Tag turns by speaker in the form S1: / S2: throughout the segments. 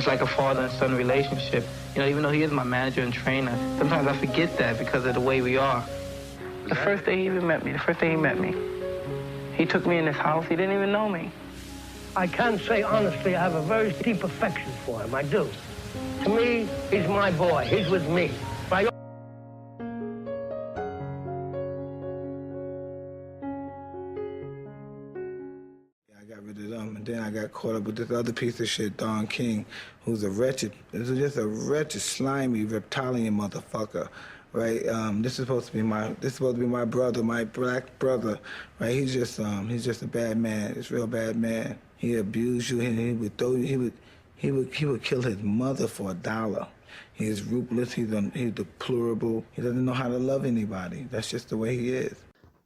S1: it's like a father and son relationship. You know, even though he is my manager and trainer, sometimes I forget that because of the way we are. The first day he met me, he took me in his house. He didn't even know me.
S2: I can say honestly, I have a very deep affection for him. I do. To me, he's my boy. He's with me.
S3: I got rid of them, and then I got caught up with this other piece of shit, Don King, who's just a wretched, slimy, reptilian motherfucker, right? This is supposed to be my brother, my black brother, right? He's just a bad man. He's a real bad man. He abused you, and he would kill his mother for $1. He is ruthless. He's deplorable. He doesn't know how to love anybody. That's just the way he is.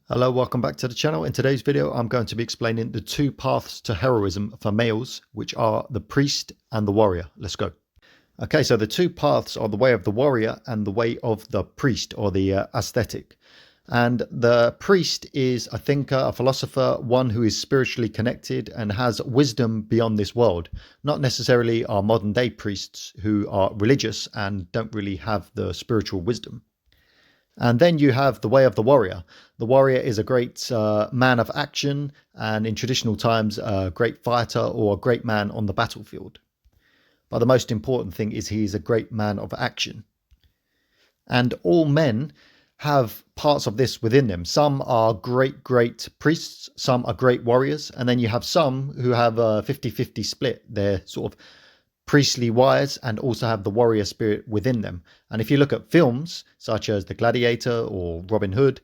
S4: Hello, welcome back to the channel. In today's video, I'm going to be explaining the two paths to heroism for males, which are the priest and the warrior. Let's go. Okay, so the two paths are the way of the warrior and the way of the priest, or the ascetic. And the priest is a thinker, a philosopher, one who is spiritually connected and has wisdom beyond this world. Not necessarily our modern day priests who are religious and don't really have the spiritual wisdom. And then you have the way of the warrior. The warrior is a great man of action, and in traditional times, a great fighter or a great man on the battlefield. But the most important thing is he is a great man of action. And all men have parts of this within them. Some are great priests, some are great warriors, and then you have some who have a 50-50 split. They're sort of priestly wise and also have the warrior spirit within them. And if you look at films such as The Gladiator or Robin Hood,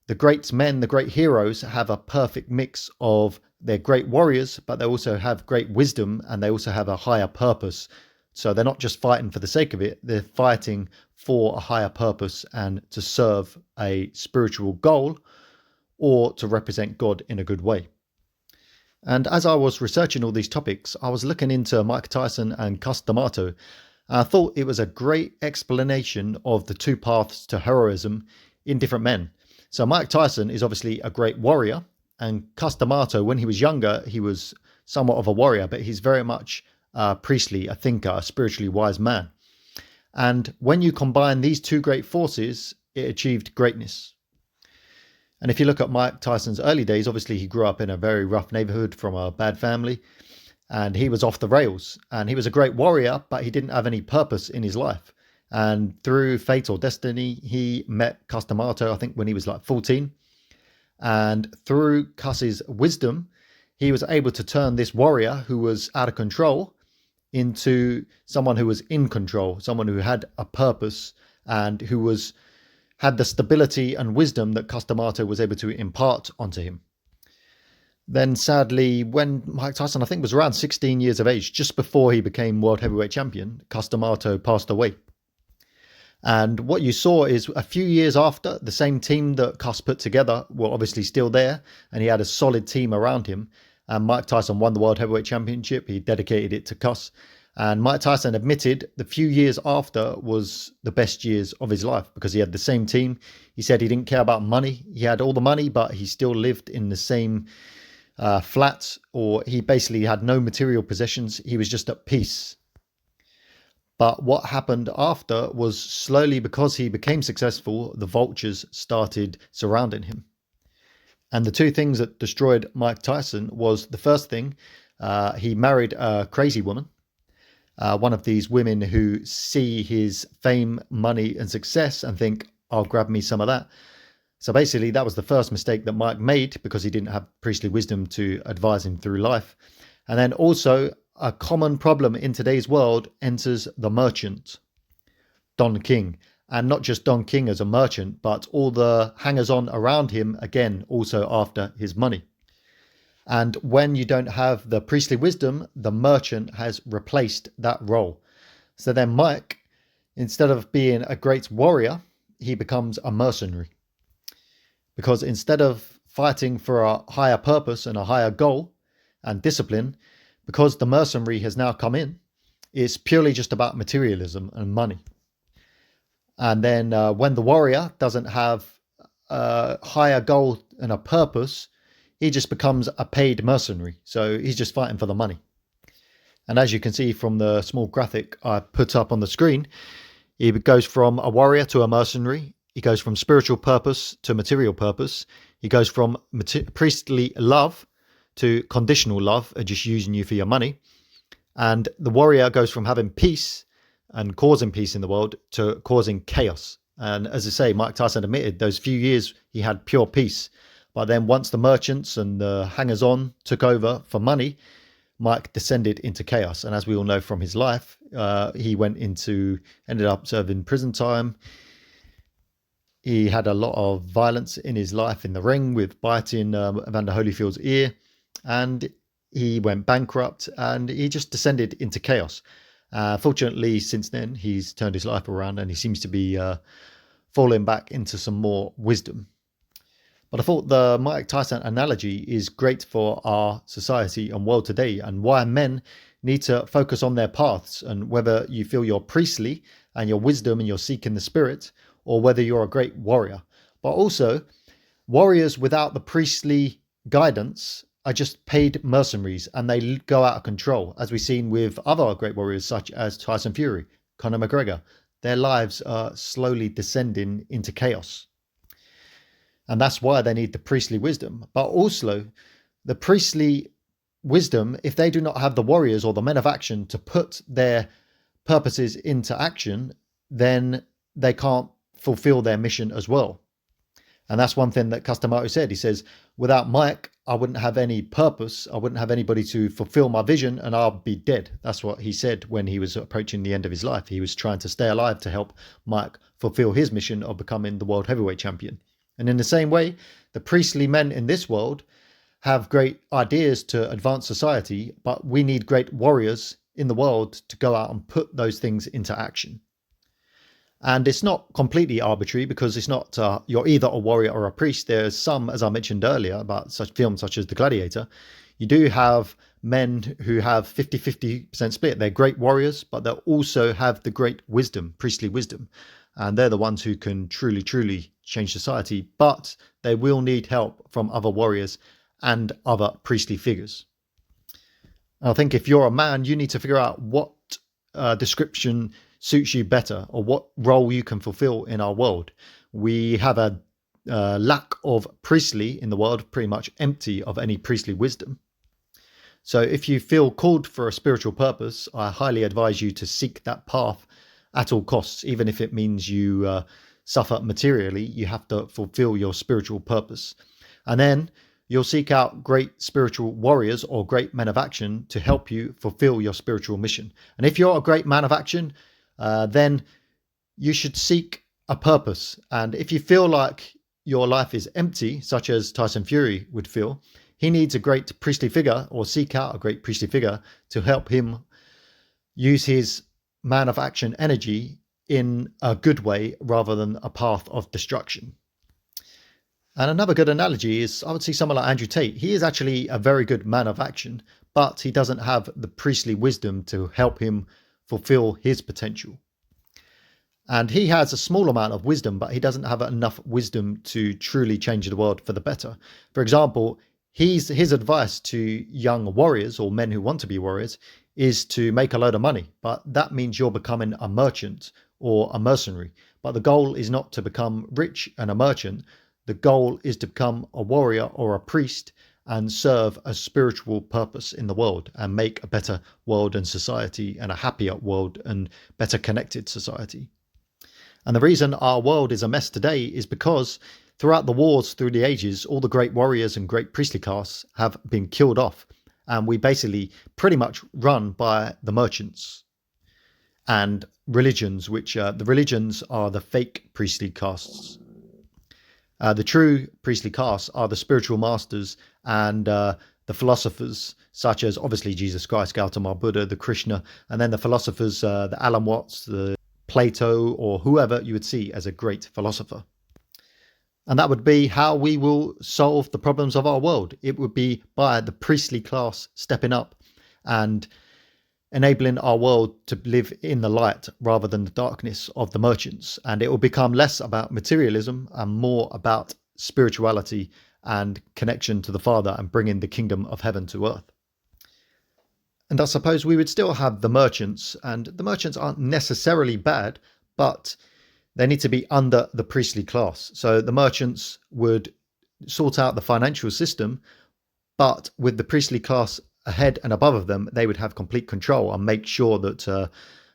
S4: the great men, the great heroes have a perfect mix of they're great warriors, but they also have great wisdom and they also have a higher purpose. So they're not just fighting for the sake of it, they're fighting for a higher purpose and to serve a spiritual goal or to represent God in a good way. And as I was researching all these topics, I was looking into Mike Tyson and Cus D'Amato. I thought it was a great explanation of the two paths to heroism in different men. So Mike Tyson is obviously a great warrior, and Cus D'Amato, when he was younger, he was somewhat of a warrior, but he's very much priestly, a thinker, a spiritually wise man. And when you combine these two great forces, it achieved greatness. And if you look at Mike Tyson's early days, obviously he grew up in a very rough neighborhood from a bad family, and he was off the rails. And he was a great warrior, but he didn't have any purpose in his life. And through fate or destiny, he met Cus D'Amato, I think when he was like 14. And through Cus's wisdom, he was able to turn this warrior who was out of control into someone who was in control, someone who had a purpose and who had the stability and wisdom that Cus D'Amato was able to impart onto him. Then sadly, when Mike Tyson, I think, was around 16 years of age, just before he became world heavyweight champion, Cus D'Amato passed away. And what you saw is a few years after, the same team that Cus put together were obviously still there, and he had a solid team around him. And Mike Tyson won the world heavyweight championship. He dedicated it to Cus. And Mike Tyson admitted the few years after was the best years of his life because he had the same team. He said he didn't care about money. He had all the money, but he still lived in the same flat, or he basically had no material possessions. He was just at peace. But what happened after was slowly, because he became successful, the vultures started surrounding him. And the two things that destroyed Mike Tyson was, the first thing, he married a crazy woman. One of these women who see his fame, money and success and think, I'll grab me some of that. So basically that was the first mistake that Mike made because he didn't have priestly wisdom to advise him through life. And then also a common problem in today's world enters the merchant, Don King. And not just Don King as a merchant, but all the hangers-on around him, again, also after his money. And when you don't have the priestly wisdom, the merchant has replaced that role. So then Mike, instead of being a great warrior, he becomes a mercenary. Because instead of fighting for a higher purpose and a higher goal and discipline, because the mercenary has now come in, it's purely just about materialism and money. And then when the warrior doesn't have a higher goal and a purpose, he just becomes a paid mercenary. So he's just fighting for the money. And as you can see from the small graphic I put up on the screen, he goes from a warrior to a mercenary. He goes from spiritual purpose to material purpose. He goes from priestly love to conditional love, just using you for your money. And the warrior goes from having peace and causing peace in the world to causing chaos. And as I say, Mike Tyson admitted those few years he had pure peace. But then once the merchants and the hangers-on took over for money, Mike descended into chaos. And as we all know from his life, he ended up serving prison time. He had a lot of violence in his life in the ring with biting Evander Holyfield's ear. And he went bankrupt and he just descended into chaos. Fortunately, since then, he's turned his life around and he seems to be falling back into some more wisdom. But I thought the Mike Tyson analogy is great for our society and world today, and why men need to focus on their paths, and whether you feel you're priestly and your wisdom and you're seeking the spirit, or whether you're a great warrior. But also, warriors without the priestly guidance are just paid mercenaries, and they go out of control, as we've seen with other great warriors such as Tyson Fury, Conor McGregor. Their lives are slowly descending into chaos. And that's why they need the priestly wisdom. But also, the priestly wisdom, if they do not have the warriors or the men of action to put their purposes into action, then they can't fulfill their mission as well. And that's one thing that Customato said. He says, without Mike, I wouldn't have any purpose. I wouldn't have anybody to fulfill my vision, and I'll be dead. That's what he said when he was approaching the end of his life. He was trying to stay alive to help Mike fulfill his mission of becoming the world heavyweight champion. And in the same way, the priestly men in this world have great ideas to advance society, but we need great warriors in the world to go out and put those things into action. And it's not completely arbitrary, because it's not you're either a warrior or a priest. There's some, as I mentioned earlier, about such films such as The Gladiator. You do have men who have 50-50% split. They're great warriors, but they also have the great wisdom, priestly wisdom. And they're the ones who can truly, truly change society. But they will need help from other warriors and other priestly figures. And I think if you're a man, you need to figure out what description suits you better, or what role you can fulfill in our world. We have a lack of priestly in the world, pretty much empty of any priestly wisdom. So if you feel called for a spiritual purpose, I highly advise you to seek that path at all costs. Even if it means you suffer materially, you have to fulfill your spiritual purpose. And then you'll seek out great spiritual warriors or great men of action to help you fulfill your spiritual mission. And if you're a great man of action, then you should seek a purpose. And if you feel like your life is empty, such as Tyson Fury would feel, he needs a great priestly figure, or seek out a great priestly figure to help him use his man of action energy in a good way rather than a path of destruction. And another good analogy is, I would see someone like Andrew Tate. He is actually a very good man of action, but he doesn't have the priestly wisdom to help him fulfill his potential. And he has a small amount of wisdom, but he doesn't have enough wisdom to truly change the world for the better. For example, his advice to young warriors, or men who want to be warriors, is to make a load of money. But that means you're becoming a merchant or a mercenary. But the goal is not to become rich and a merchant. The goal is to become a warrior or a priest and serve a spiritual purpose in the world, and make a better world and society, and a happier world and better connected society. And the reason our world is a mess today is because throughout the wars through the ages, all the great warriors and great priestly castes have been killed off. And we basically pretty much run by the merchants and religions, which the religions are the fake priestly castes. The true priestly castes are the spiritual masters and the philosophers, such as obviously Jesus Christ, Gautama Buddha, the Krishna, and then the philosophers, the Alan Watts, the Plato, or whoever you would see as a great philosopher. And that would be how we will solve the problems of our world. It would be by the priestly class stepping up and enabling our world to live in the light rather than the darkness of the merchants. And it will become less about materialism and more about spirituality and connection to the Father, and bringing the kingdom of heaven to earth. And I suppose we would still have the merchants, and the merchants aren't necessarily bad, but they need to be under the priestly class. So the merchants would sort out the financial system, but with the priestly class ahead and above of them, they would have complete control and make sure that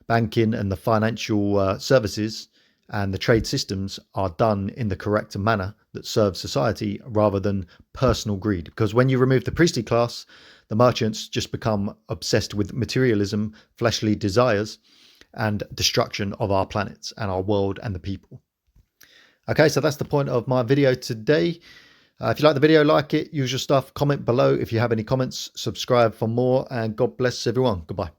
S4: banking and the financial services and the trade systems are done in the correct manner that serves society rather than personal greed. Because when you remove the priestly class, the merchants just become obsessed with materialism, fleshly desires, and destruction of our planets and our world and the people. Okay, so that's the point of my video today. If you like the video, like it, usual stuff, comment below if you have any comments, subscribe for more, and God bless everyone. Goodbye.